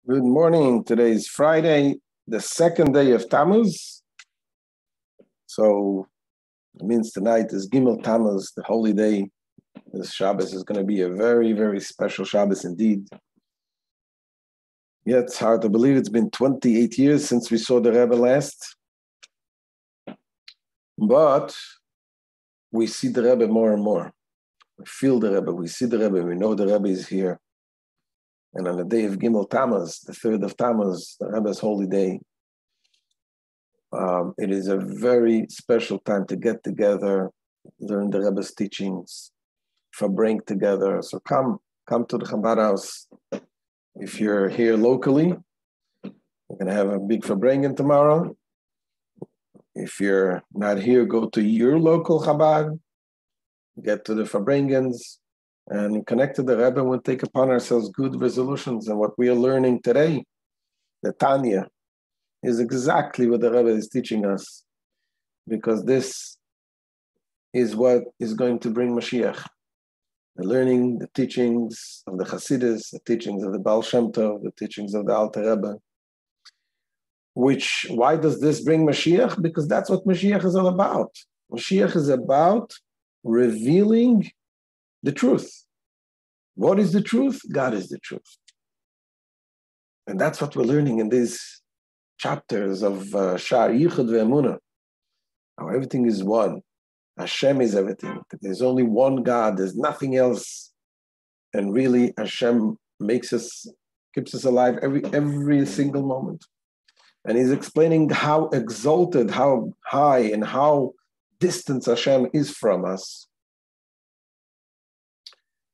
Good morning. Today is Friday, the second day of Tamuz. So it means tonight is Gimel Tamuz, the holy day. This Shabbos is going to be a very, very special Shabbos indeed. Yet it's hard to believe it's been 28 years since we saw the Rebbe last. But we see the Rebbe more and more. We feel the Rebbe, we see the Rebbe, we know the Rebbe is here. And on the day of Gimel Tamuz, the 3rd of Tamuz, the Rebbe's holy day, it is a very special time to get together, learn the Rebbe's teachings, Fabrenk together. So come to the Chabad house. If you're here locally, we're going to have a big Fabrengen tomorrow. If you're not here, go to your local Chabad, get to the Fabrengens, and connect to the Rebbe, and we'll take upon ourselves good resolutions. And what we are learning today, the Tanya, is exactly what the Rebbe is teaching us, because this is what is going to bring Mashiach. The learning, the teachings of the Hasidus, the teachings of the Baal Shem Tov, the teachings of the Alter Rebbe. Why does this bring Mashiach? Because that's what Mashiach is all about. Mashiach is about revealing the truth. What is the truth? God is the truth. And that's what we're learning in these chapters of Shaar, Yichud, vEmuna. How everything is one. Hashem is everything. There's only one God. There's nothing else. And really, Hashem keeps us alive every single moment. And he's explaining how exalted, how high, and how distant Hashem is from us.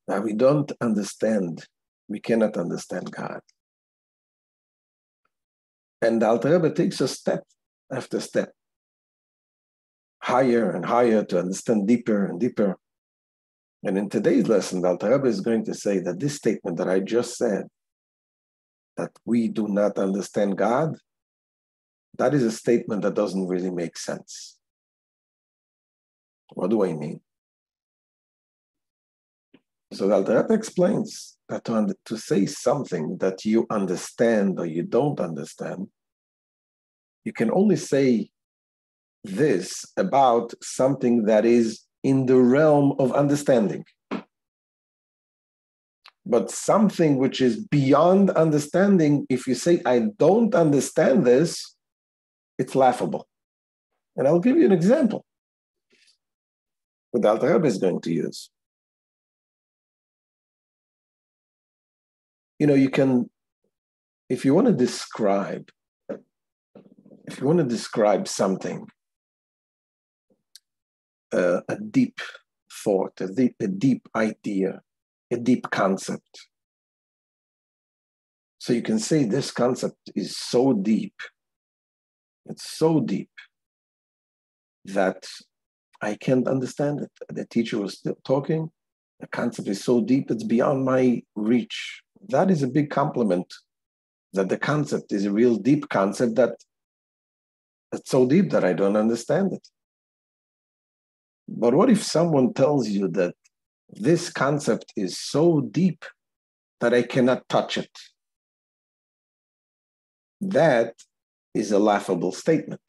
Now we don't understand. We cannot understand God. And the Alter Rebbe takes us step after step, higher and higher, to understand deeper and deeper. And in today's lesson, the Alter Rebbe is going to say that this statement that I just said, that we do not understand God, that is a statement that doesn't really make sense. What do I mean? So the Alter Rebbe explains that to say something that you understand or you don't understand, you can only say this about something that is in the realm of understanding. But something which is beyond understanding, if you say, I don't understand this, it's laughable. And I'll give you an example what the Alter Rebbe is going to use. You can, if you want to describe something, a deep thought, a deep idea, a deep concept. So you can say this concept is so deep, it's so deep that I can't understand it. The teacher was still talking, the concept is so deep, it's beyond my reach. That is a big compliment, that the concept is a real deep concept that's so deep that I don't understand it. But what if someone tells you that this concept is so deep that I cannot touch it? That is a laughable statement,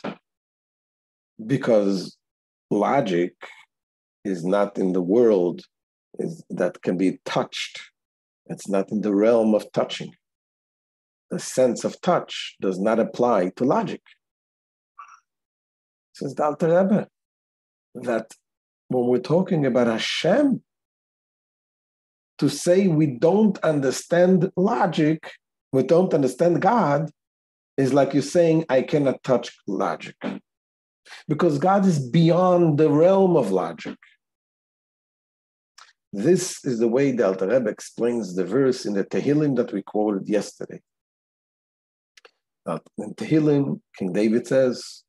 because logic is not in the world that can be touched. It's not in the realm of touching. The sense of touch does not apply to logic. Says the Alter Rebbe, that when we're talking about Hashem, to say we don't understand logic, we don't understand God, is like you're saying, I cannot touch logic. Because God is beyond the realm of logic. This is the way the Alter Rebbe explains the verse in the Tehillim that we quoted yesterday. In Tehillim, King David says,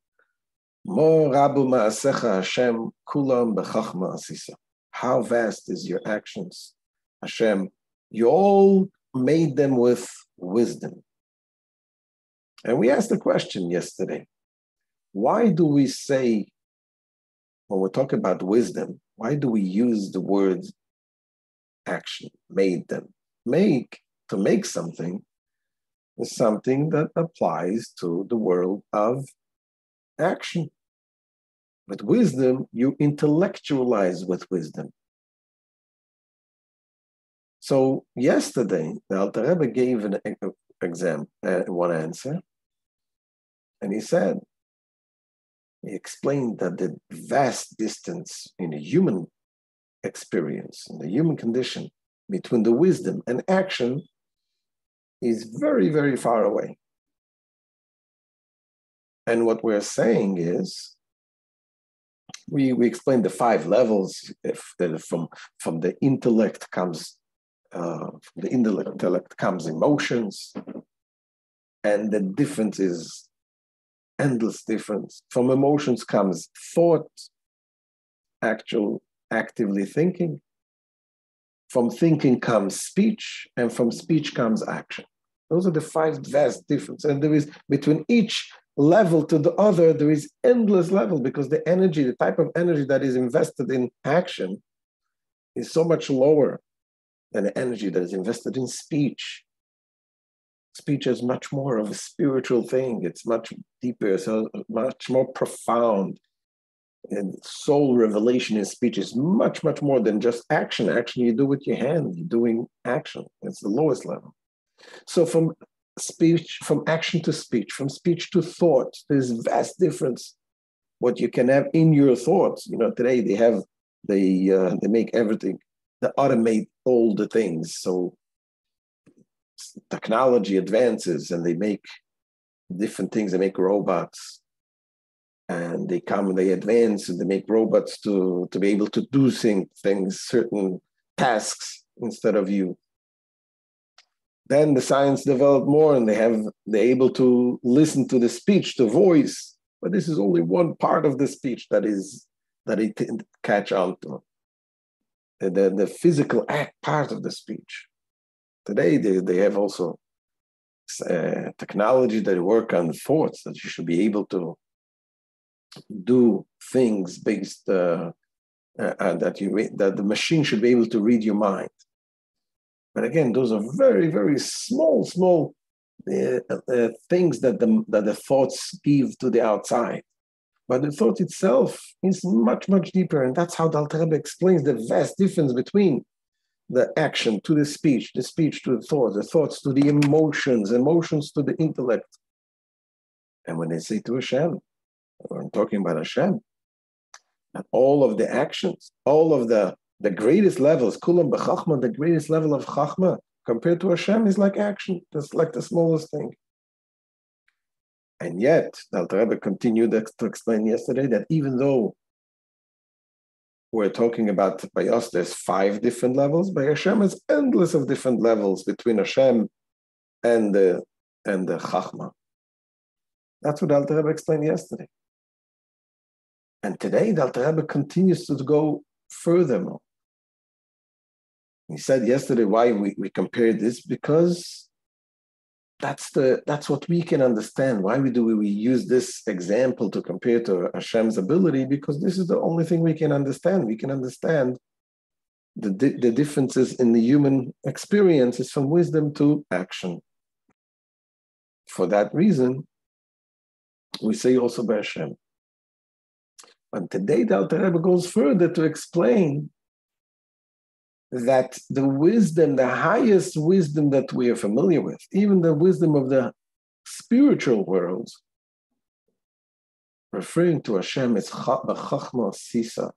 Mo rabu ma'asecha Hashem kulam b'chachma asisa. How vast is your actions, Hashem? You all made them with wisdom. And we asked the question yesterday, why do we say, when we talk about wisdom, why do we use the word action, made them? To make something is something that applies to the world of action. With wisdom, you intellectualize with wisdom. So yesterday, the Alter Rebbe gave an example, one answer, and he explained that the vast distance in the human experience, in the human condition, between the wisdom and action is very, very far away. And what we're saying is, we explained the 5 levels. From the intellect comes emotions, and the difference is endless difference. From emotions comes thought, actively thinking. From thinking comes speech, and from speech comes action. Those are the 5 vast differences. And there is, between each level to the other, there is endless level, because the energy, the type of energy that is invested in action is so much lower than the energy that is invested in speech. Speech is much more of a spiritual thing. It's much deeper, so much more profound. And soul revelation in speech is much, much more than just action. Action you do with your hand, you're doing action. It's the lowest level. So from speech, from action to speech, from speech to thought, there's vast difference. What you can have in your thoughts. Today they make everything, they automate all the things. So technology advances and they make different things. They make robots, and they advance and they make robots to be able to do things, certain tasks instead of you. Then the science developed more, and they're able to listen to the speech, the voice. But this is only one part of the speech that it catch on to. The physical act part of the speech. Today they have also technology that work on thoughts, that you should be able to do things based that the machine should be able to read your mind. But again, those are very, very small things that the thoughts give to the outside. But the thought itself is much, much deeper. And that's how the Alter Rebbe explains the vast difference between the action to the speech to the thoughts to the emotions to the intellect. And when they say to Hashem, I'm talking about Hashem, and all of the actions, all of the greatest levels, kulam b'chachma, the greatest level of chachma compared to Hashem is like action. That's like the smallest thing. And yet, the Alter Rebbe continued to explain yesterday that even though we're talking about, by us, there's 5 different levels, by Hashem it's endless of different levels between Hashem and the chachma. That's what the Alter Rebbe explained yesterday. And today, the Alter Rebbe continues to go furthermore. He said yesterday why we compared this, because that's what we can understand. Why we use this example to compare to Hashem's ability? Because this is the only thing we can understand. We can understand the differences in the human experiences from wisdom to action. For that reason, we say also by Hashem. And today, the Alter Rebbe goes further to explain that the wisdom, the highest wisdom that we are familiar with, even the wisdom of the spiritual world, referring to Hashem, is b'chachma sisa.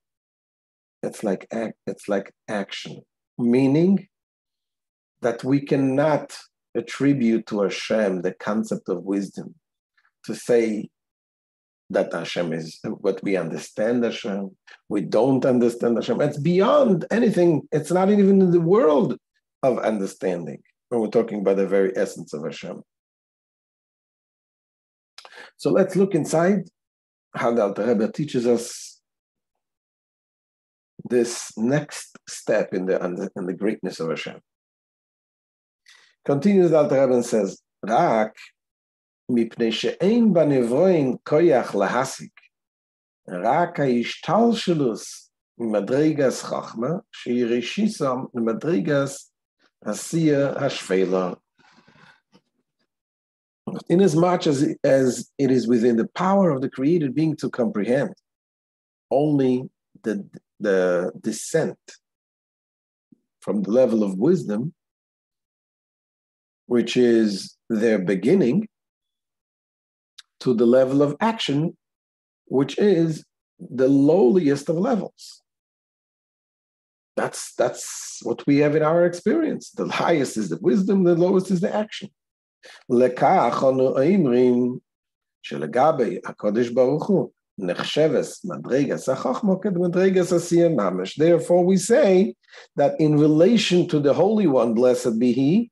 It's like action, meaning that we cannot attribute to Hashem the concept of wisdom, to say that Hashem is what we understand Hashem. We don't understand Hashem. It's beyond anything. It's not even in the world of understanding when we're talking about the very essence of Hashem. So let's look inside how the Alter Rebbe teaches us this next step in the greatness of Hashem. Continues the Alter Rebbe and says, Rak מפני שאין בנברואים כוח להסיק, רק ההשתלשלוס ממדרגס חכמה, שהיא ראשיסם למדרגס עשייה השפלה. Inasmuch as it is within the power of the created being to comprehend only the descent from the level of wisdom, which is their beginning, to the level of action, which is the lowliest of levels. That's what we have in our experience. The highest is the wisdom, the lowest is the action. לכך אנו אומרים שלגבי הקודש ברוך הוא נחשבס מדרגת החוכמה כמדרגת עשייה ממש. Therefore we say that in relation to the Holy One, blessed be He,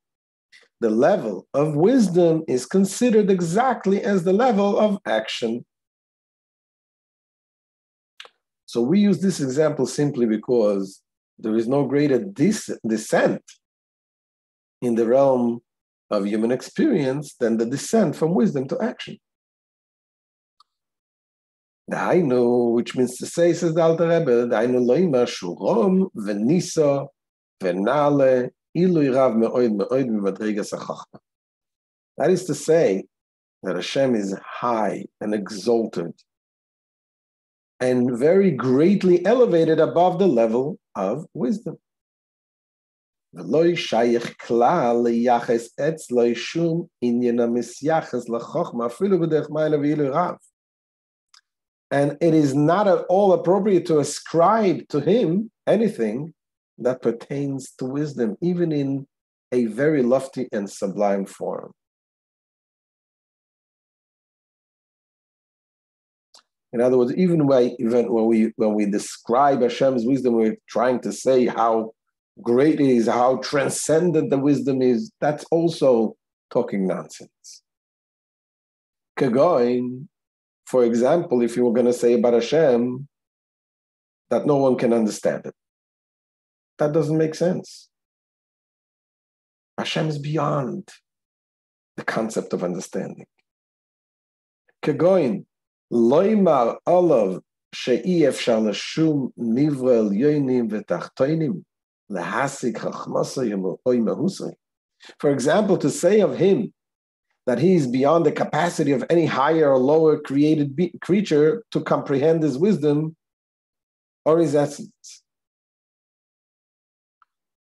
the level of wisdom is considered exactly as the level of action. So we use this example simply because there is no greater descent in the realm of human experience than the descent from wisdom to action. Dainu, which means to say, says the Alter Rebbe, Dainu loima shurom v'nisa v'nale ilui rav me'oid me'oid v'madrigas ha'chachma. That is to say that Hashem is high and exalted and very greatly elevated above the level of wisdom. And it is not at all appropriate to ascribe to him anything that pertains to wisdom, even in a very lofty and sublime form. In other words, even when we describe Hashem's wisdom, we're trying to say how great it is, how transcendent the wisdom is. That's also talking nonsense. Kagoin, for example, if you were going to say about Hashem that no one can understand it, that doesn't make sense. Hashem is beyond the concept of understanding. Kagoin, loimar olav she'i efshar lashum nivra elyonim v'tachtoinim. For example, to say of him that he is beyond the capacity of any higher or lower created creature to comprehend his wisdom or his essence.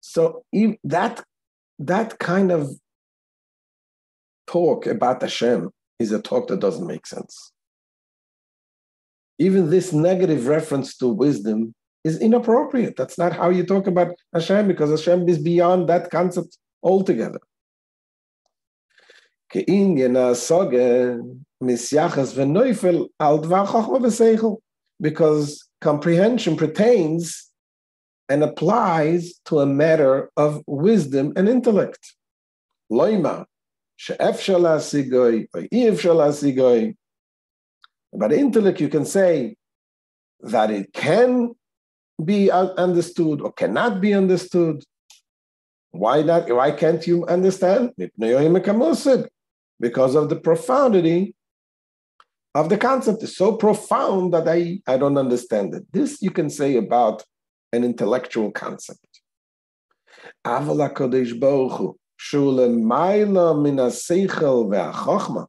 So that kind of talk about Hashem is a talk that doesn't make sense. Even this negative reference to wisdom is inappropriate. That's not how you talk about Hashem, because Hashem is beyond that concept altogether. Because comprehension pertains and applies to a matter of wisdom and intellect. About intellect, you can say that it can be understood or cannot be understood. Why not? Why can't you understand? Because of the profundity of the concept. Is so profound that I don't understand it. This you can say about an intellectual concept. Aval HaKadosh Baruch Hu, shu lemayla min haseichel ve'achachma,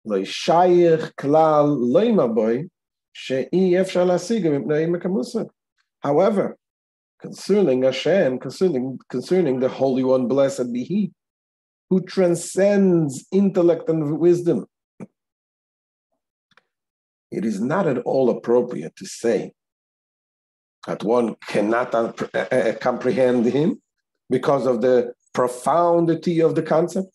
lo shayich klal lo imaboy, she'i efshar lasiga mipnei mekamusad. However, concerning Hashem, concerning the Holy One, blessed be He, who transcends intellect and wisdom, it is not at all appropriate to say that one cannot comprehend Him because of the profundity of the concept.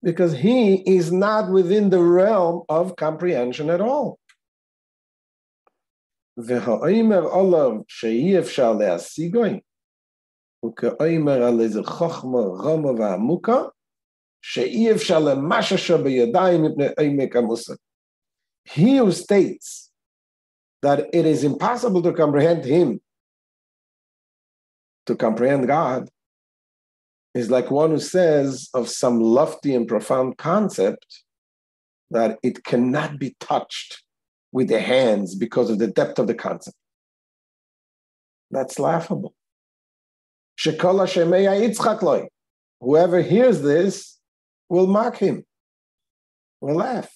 Because He is not within the realm of comprehension at all. והאומר עליו שאי אפשר להשיגו, וכאומר על איזה חוכמה רמה ועמוקה, שאי אפשר למשש בידיים מפני עמק המושג. He who states that it is impossible to comprehend him, to comprehend God, is like one who says of some lofty and profound concept that it cannot be touched with the hands because of the depth of the concept. That's laughable. whoever hears this will mock him, will laugh.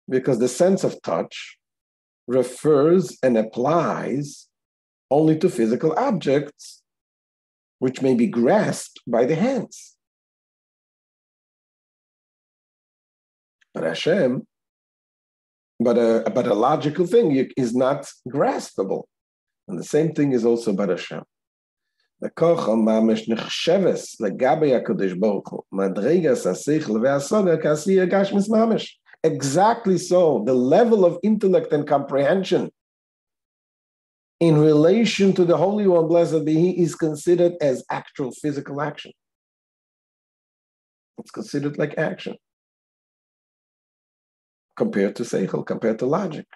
Because the sense of touch refers and applies only to physical objects which may be grasped by the hands. But Hashem, but a logical thing is not graspable. And the same thing is also about Hashem. Exactly so, the level of intellect and comprehension in relation to the Holy One, blessed be He, is considered as actual physical action. It's considered like action compared to seichel, compared to logic.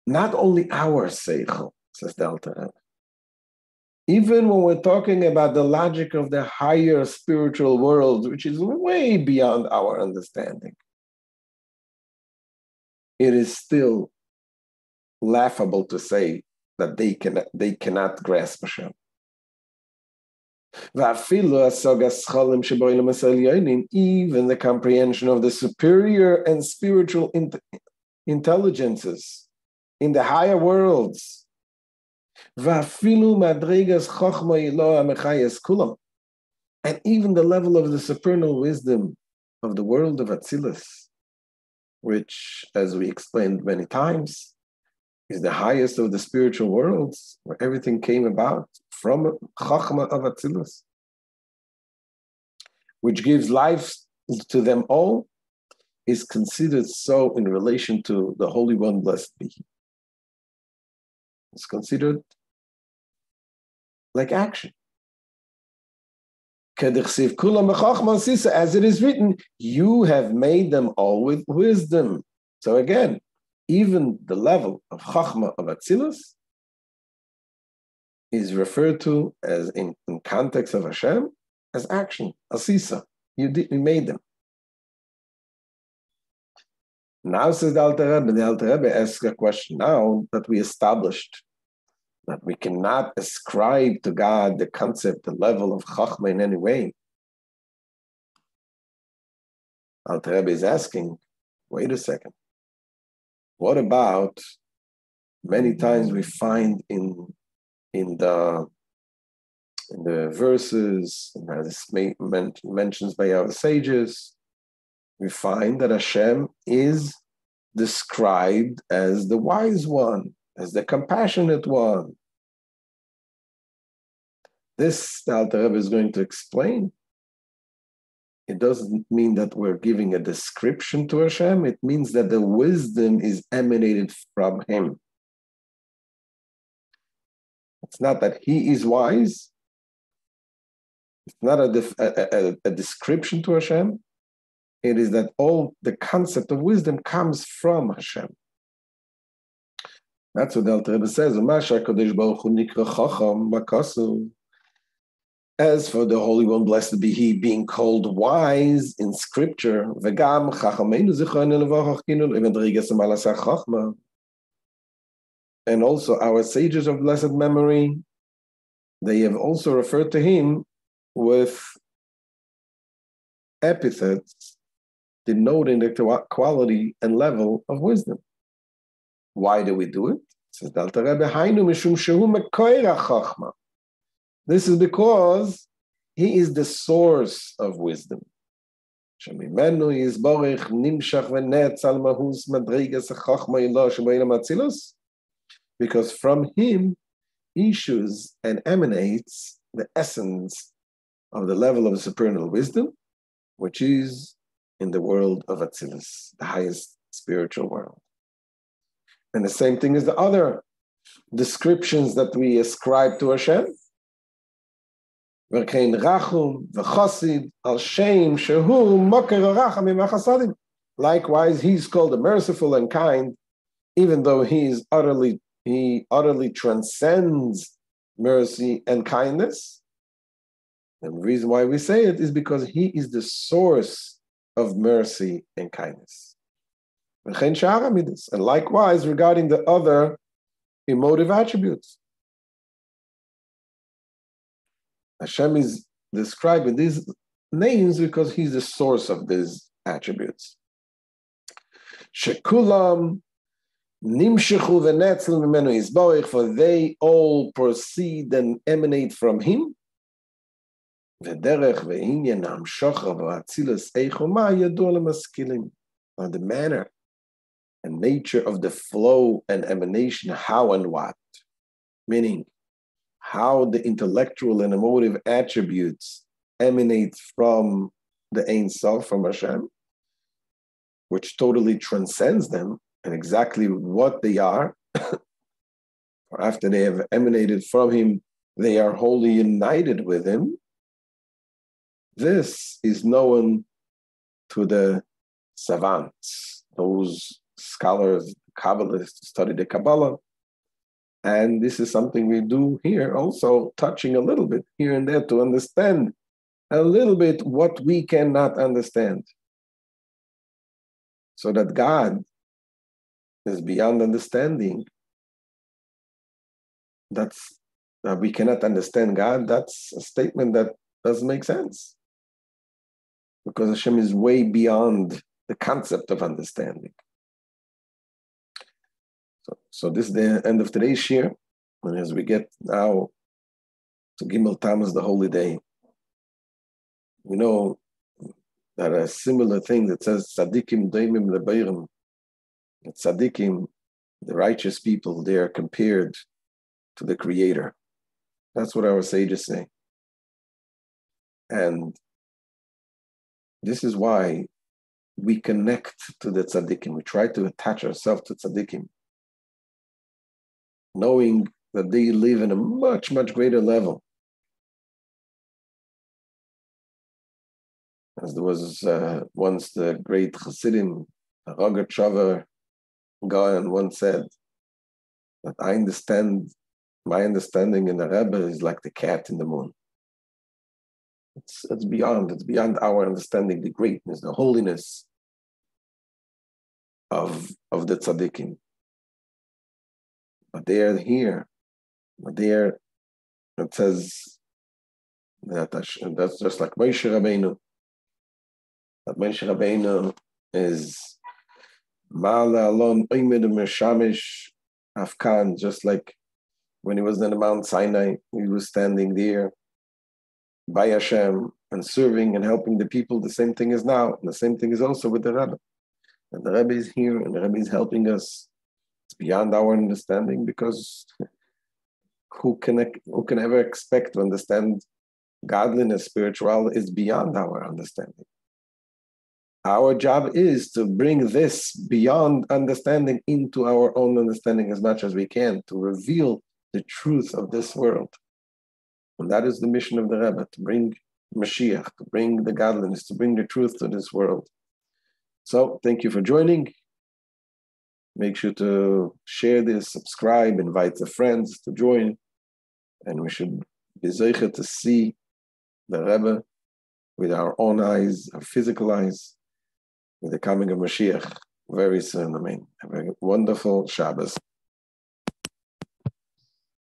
Not only our seichel, says the Alter Rebbe. Even when we're talking about the logic of the higher spiritual world, which is way beyond our understanding, it is still laughable to say that they cannot grasp Hashem. Even the comprehension of the superior and spiritual intelligences in the higher worlds, and even the level of the supernal wisdom of the world of Atzilus, which, as we explained many times, is the highest of the spiritual worlds, where everything came about from Chachma of Atzilus, which gives life to them all, is considered so in relation to the Holy One, blessed be He. It's considered like action. As it is written, you have made them all with wisdom. So again, even the level of Chachma of Atzilus is referred to as, in context of Hashem, as action, asisa. You made them. Now, says the Alter Rebbe asks a question now that we established, that we cannot ascribe to God the concept, the level of Chachma in any way. Alter Rebbe is asking, wait a second. What about many times we find in the verses, as mentions by our sages, we find that Hashem is described as the wise one, as the compassionate one. This, the Alter Rebbe is going to explain. It doesn't mean that we're giving a description to Hashem. It means that the wisdom is emanated from Him. It's not that He is wise. It's not a description to Hashem. It is that all the concept of wisdom comes from Hashem. That's what the Alter Rebbe says. As for the Holy One, blessed be He, being called wise in Scripture, and also our sages of blessed memory, they have also referred to Him with epithets denoting the quality and level of wisdom. Why do we do it? Says the Alter Rebbe, this is because He is the source of wisdom. Because from Him issues and emanates the essence of the level of supernal wisdom, which is in the world of Atzilus, the highest spiritual world. And the same thing is the other descriptions that we ascribe to Hashem. Likewise, He's called the merciful and kind, even though he utterly transcends mercy and kindness. And the reason why we say it is because He is the source of mercy and kindness. And likewise regarding the other emotive attributes. Hashem is describing these names because he's the source of these attributes. Shekulam nimshechu v'netzlu mimenu yisborich, for they all proceed and emanate from him. V'derech v'inyan hamshocha v'atzilus eichoma yadu lemaskilim. The manner and nature of the flow and emanation, how and what, meaning how the intellectual and emotive attributes emanate from the Ein Sof, from Hashem, which totally transcends them, and exactly what they are. After they have emanated from him, they are wholly united with him. This is known to the savants, those scholars, Kabbalists, study the Kabbalah. And this is something we do here also, touching a little bit here and there to understand a little bit what we cannot understand. So that God is beyond understanding. That we cannot understand God, that's a statement that doesn't make sense. Because Hashem is way beyond the concept of understanding. So this is the end of today's shir. And as we get now to Gimel Tamuz, the holy day, we know that a similar thing that says tzadikim doimim lebeirim, that tzadikim, the righteous people, they are compared to the Creator. That's what our sages say. And this is why we connect to the tzadikim. We try to attach ourselves to tzadikim, knowing that they live in a much, much greater level. As there was once the great Chassidim, Roger Chover Gaon once said, that my understanding in the Rebbe is like the cat in the moon. It's beyond our understanding, the greatness, the holiness of the tzaddikim. But they are here. But there, it says that that's just like Moshe Rabbeinu. That Moshe Rabbeinu is Ma'ala Alon Oimed Meshamish Afkan, just like when he was in the Mount Sinai, he was standing there by Hashem and serving and helping the people. The same thing is now. And the same thing is also with the Rebbe. And the Rebbe is here and the Rebbe is helping us. It's beyond our understanding, because who can ever expect to understand godliness, spirituality is beyond our understanding. Our job is to bring this beyond understanding into our own understanding as much as we can, to reveal the truth of this world. And that is the mission of the Rebbe, to bring Mashiach, to bring the godliness, to bring the truth to this world. So thank you for joining. Make sure to share this, subscribe, invite the friends to join. And we should be zeicher to see the Rebbe with our own eyes, our physical eyes, with the coming of Mashiach very soon. Amen. Have a wonderful Shabbos.